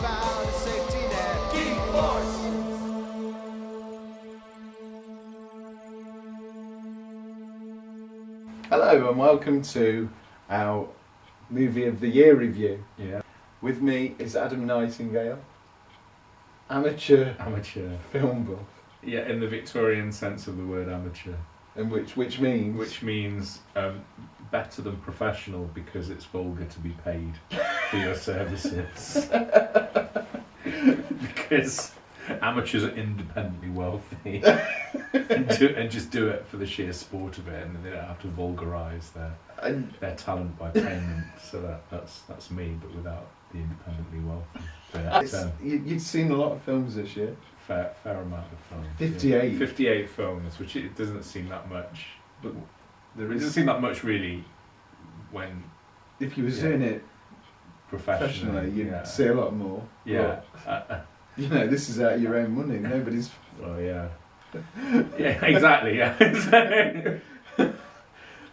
found a safety net. Geek Force! Hello and welcome to our Movie of the Year review. Yeah. With me is Adam Nightingale, amateur film buff. Yeah, in the Victorian sense of the word amateur. And which means? Which means better than professional because it's vulgar to be paid for your services. Because amateurs are independently wealthy and just do it for the sheer sport of it, and they don't have to vulgarise their talent by payment. So that's me, but without the independently wealthy. But, You'd seen a lot of films this year. fair amount of films. 58. Yeah. 58 films, which it doesn't seem that much. But there doesn't seem that much really when If you were doing it professionally, you'd see a lot more. Yeah. You know, this is out of your own money. Nobody's. Oh yeah. Yeah, exactly. Yeah.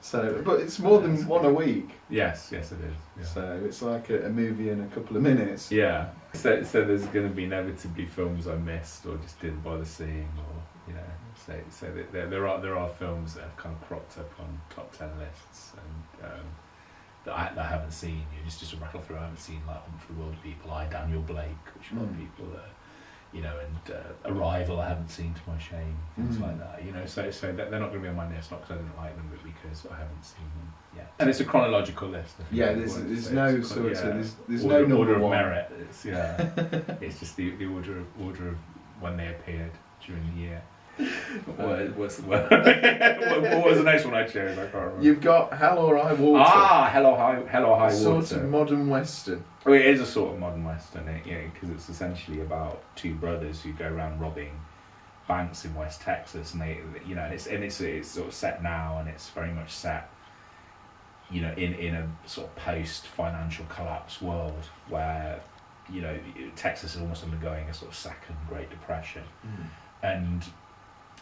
So, but it's more than one a week. Yes, it is. Yeah. So it's like a movie in a couple of minutes. Yeah. So there's going to be inevitably films I missed or just didn't bother seeing, or so there are films that have kind of cropped up on top 10 lists and that I haven't seen. Just to rattle through, I haven't seen like Hunt for the World People, Daniel Blake, which a lot of people and Arrival I haven't seen to my shame, things like that. So they're not going to be on my list, not because I didn't like them, but because I haven't seen them yet. And it's a chronological list. Yeah, there's no sort of there's order, no order of one. merit. It's it's just the order of when they appeared during the year. What's the word? What was the next one I chose? I can't remember. You've got Hell or High Water. Hell or High Water. Sort of modern western. Oh, it is a sort of modern western, because it's essentially about two brothers who go around robbing banks in West Texas, and it's sort of set now, and it's very much set, in a sort of post-financial collapse world where, Texas is almost undergoing a sort of second Great Depression, and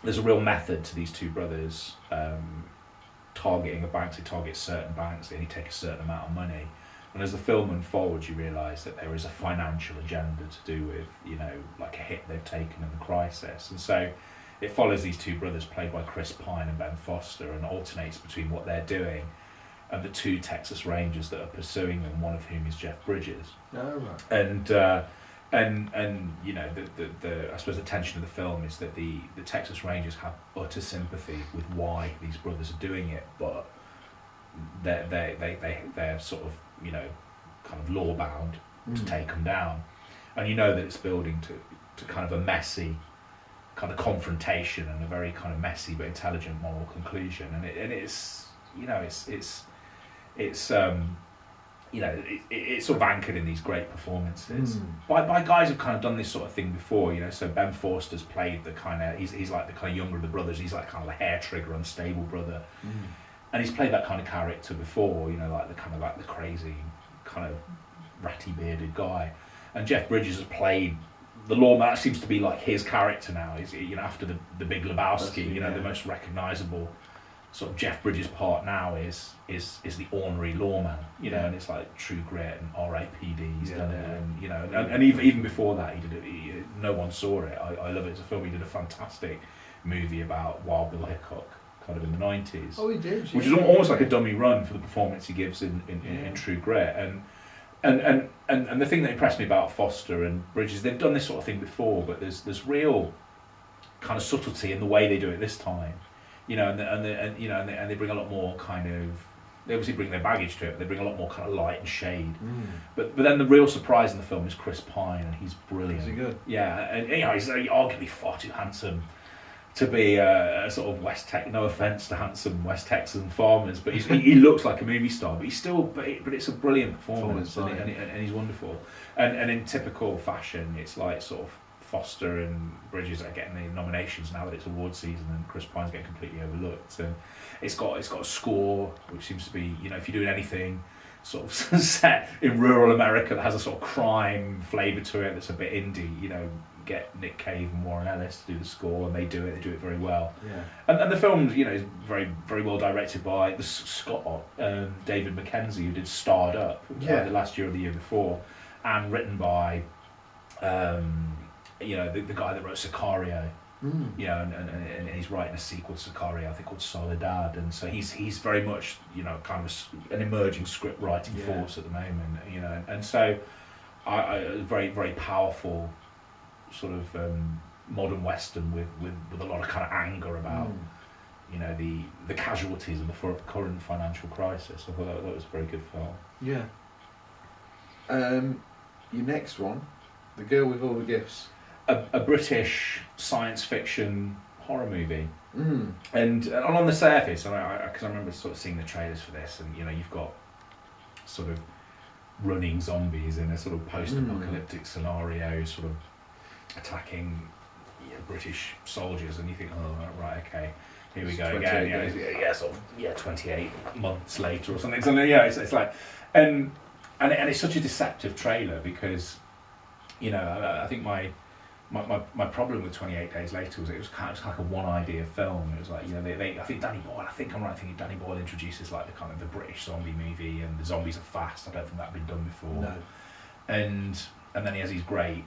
there's a real method to these two brothers targeting a bank. They target certain banks, they only take a certain amount of money. And as the film unfolds, you realise that there is a financial agenda to do with, like a hit they've taken in the crisis. And so it follows these two brothers, played by Chris Pine and Ben Foster, and alternates between what they're doing and the two Texas Rangers that are pursuing them, one of whom is Jeff Bridges. Oh, right. And I suppose the tension of the film is that the Texas Rangers have utter sympathy with why these brothers are doing it, but they're sort of kind of law bound to take them down, and that it's building to kind of a messy kind of confrontation and a very kind of messy but intelligent moral conclusion, and it's sort of anchored in these great performances by guys who've kind of done this sort of thing before. So Ben Forster's played the kind of he's like the kind of younger of the brothers. He's like kind of the hair trigger, unstable brother, and he's played that kind of character before. Like the crazy kind of ratty bearded guy. And Jeff Bridges has played the lawman. That seems to be like his character now. He's after the Big Lebowski. The most recognisable sort of Jeff Bridges part now is the ornery lawman, and it's like True Grit and R.A.P.D. He's done it, and even before that he did it. No one saw it. I love it as a film. He did a fantastic movie about Wild Bill Hickok, kind of in the 90s. Oh, he did. Which is almost like a dummy run for the performance he gives in True Grit, and the thing that impressed me about Foster and Bridges, they've done this sort of thing before, but there's real kind of subtlety in the way they do it this time. And they bring a lot more kind of. They obviously bring their baggage to it, but they bring a lot more kind of light and shade. But then the real surprise in the film is Chris Pine, and he's brilliant. Is he good? Yeah, and he's arguably far too handsome to be a sort of no offence to handsome West Texan farmers, but he looks like a movie star. But he's still, but it's a brilliant performance, and he's wonderful. And in typical fashion, it's like sort of Foster and Bridges are getting the nominations now that it's award season, and Chris Pine's getting completely overlooked. And it's got a score which seems to be, if you're doing anything sort of set in rural America that has a sort of crime flavour to it that's a bit indie, get Nick Cave and Warren Ellis to do the score, and they do it very well. Yeah. And the film, is very, very well directed by the Scott, David Mackenzie, who did Starred Up the last year or the year before, and written by You know, the guy that wrote Sicario. Mm. You know, and he's writing a sequel to Sicario, I think called Soledad, and so he's very much, you know, kind of an emerging script writing force at the moment, you know, and so I very, very powerful sort of modern western with a lot of kind of anger about you know, the casualties of the current financial crisis. I thought that was a very good film. Yeah. Your next one, The Girl with All the Gifts. A British science fiction horror movie. Mm. And on the surface, because I remember sort of seeing the trailers for this, and you know, you've got sort of running zombies in a sort of post-apocalyptic scenario, sort of attacking British soldiers, and you think, oh right, okay, here we go again. Yeah, sort of 28 months later or something. So yeah, it's like, and it's such a deceptive trailer because, you know, I think my problem with 28 Days Later was it was kind of like a one idea film. It was like, you know, I think Danny Boyle, Danny Boyle introduces like the kind of the British zombie movie, and the zombies are fast. I don't think that'd been done before. No. And then he has these great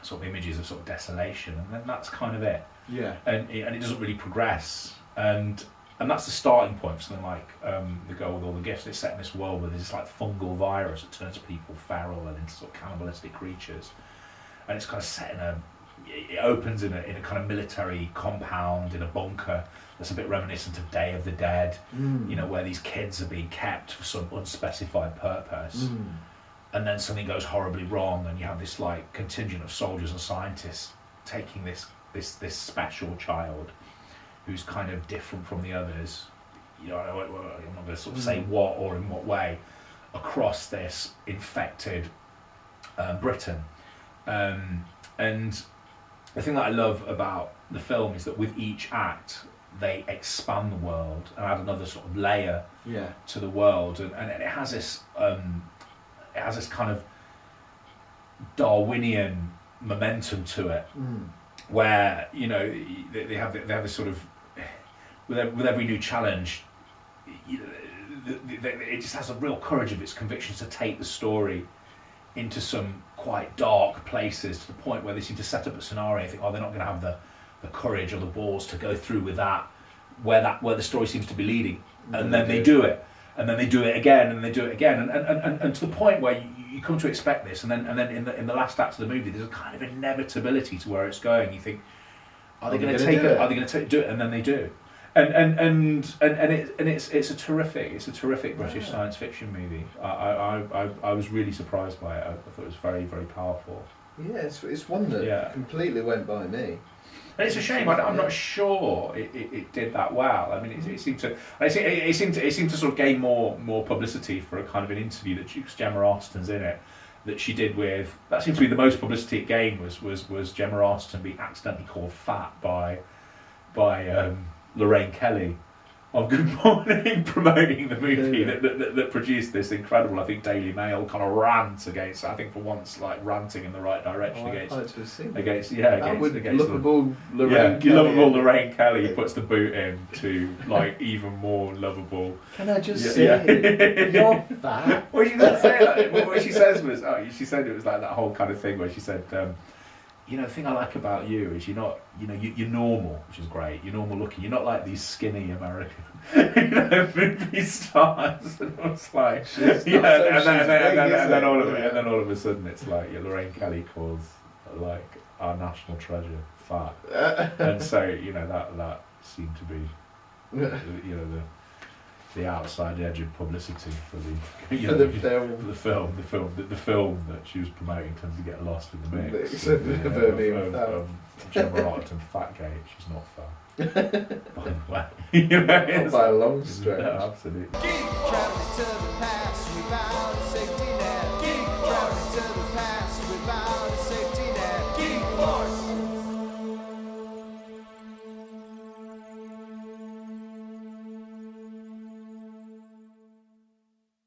sort of images of sort of desolation, and then that's kind of it. Yeah. And it doesn't really progress. And that's the starting point for something like The Girl with All the Gifts. It's set in this world where there's this like fungal virus that turns people feral and into sort of cannibalistic creatures. And it's kind of set it opens in a kind of military compound in a bunker that's a bit reminiscent of Day of the Dead, you know, where these kids are being kept for some unspecified purpose. And then something goes horribly wrong, and you have this like contingent of soldiers and scientists taking this special child who's kind of different from the others, you know, I'm not going to sort of say what or in what way, across this infected Britain. And the thing that I love about the film is that with each act they expand the world and add another sort of layer to the world, and it has this kind of Darwinian momentum to it, where, you know, they have this sort of, with every new challenge, it just has a real courage of its convictions to take the story into some quite dark places, to the point where they seem to set up a scenario and think, oh, they're not going to have the courage or the balls to go through with that, where the story seems to be leading, and then they do it, and then they do it again, and they do it again, and to the point where you come to expect this, and then in the last act of the movie, there's a kind of inevitability to where it's going. You think, are they going to take it? Are they going to do it? And then they do. And it's a terrific British science fiction movie. I was really surprised by it. I thought it was very, very powerful. Yeah, it's one that completely went by me. And it's a shame. I'm not sure it did that well. I mean, it seemed to sort of gain more publicity for a kind of an interview that Gemma Arterton's in it, that she did with. That seemed to be the most publicity it gained was Gemma Arterton being accidentally called fat by Lorraine Kelly on Good Morning, promoting the movie that produced this incredible, I think, Daily Mail kind of rant against, I think for once, like ranting in the right direction against lovable Lorraine Kelly. Lovable Lorraine Kelly puts the boot in to like even more lovable. Can I just say you're fat? Well, she doesn't say that. What she says was, she said it was like that whole kind of thing where she said, you know, the thing I like about you is you're not, you know, you're normal, which is great. You're normal looking. You're not like these skinny American, you know, movie stars. And I was like, and then all of a sudden it's like, Lorraine Kelly calls like our national treasure fat, and so, you know, that seemed to be, you know, the outside edge of publicity for the film that she was promoting tends to get lost in the mix. Of Gemma Arterton Fatgate. She's not fat, by the way. You know, not by a long stretch. No, absolutely. Traveling to the past without a safety net. Traveling to the past without